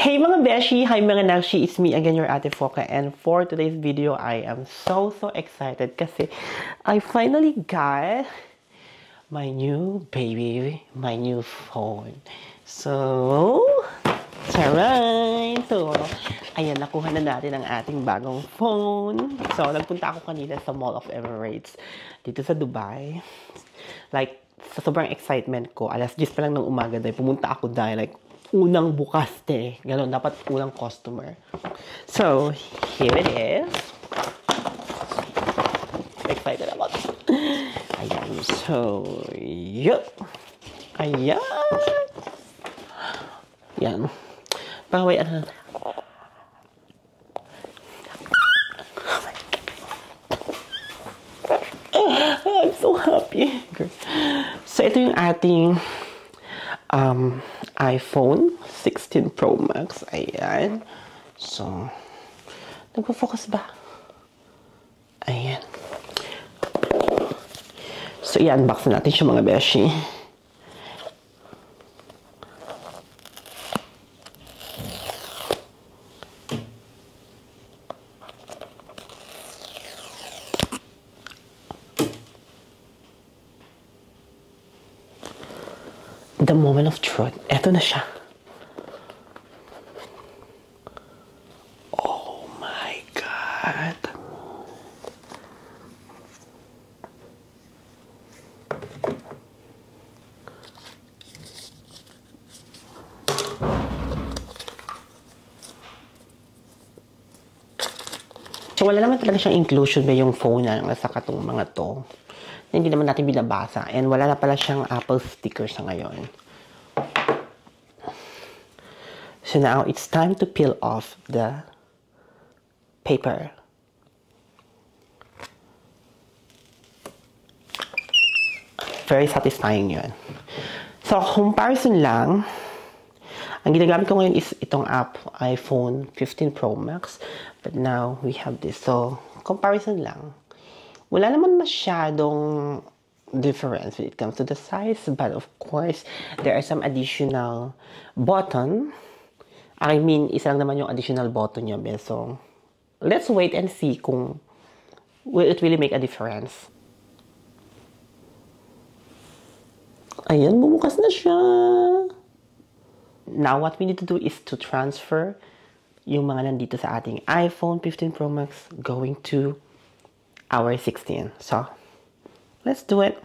Hey mga beshi! Hi mga nakshi! It's me again, your Ate Foca. And for today's video, I am so excited kasi I finally got my new baby, my new phone. So, charay! So, ayan, nakuha na natin ang ating bagong phone. So, nagpunta ako kanina sa Mall of Emirates dito sa Dubai. Like, sa sobrang excitement ko, alas 10 pa lang ng umaga dahil pumunta ako dahil like, unang bukas Ganon, dapat unang customer. So, here it is. Excited about it. Ayan. So, yup. Ayan. Yan. Paway, ano. I'm so happy. So, ito yung ating iPhone 16 Pro Max. Ayan. So, nagpo-focus ba? Ayan. So, i-unbox na natin siya mga beshi. The moment of truth. Eto na siya. Oh my God. So, wala naman talaga siyang inclusion ba yung phone na nasa katong mga to. Hindi naman natin binabasa. And wala na pala siyang Apple sticker sa ngayon. So now, it's time to peel off the paper. Very satisfying yun. So, comparison lang. Ang ginagamit ko ngayon is itong app, iPhone 15 Pro Max. But now, we have this. So, comparison lang. Wala naman masyadong difference when it comes to the size. But of course, there are some additional button. I mean, isa lang naman yung additional button niya. So, let's wait and see kung will it really make a difference. Ayan, bumukas na siya. Now, what we need to do is to transfer yung mga nandito sa ating iPhone 15 Pro Max going to our 16. So, let's do it.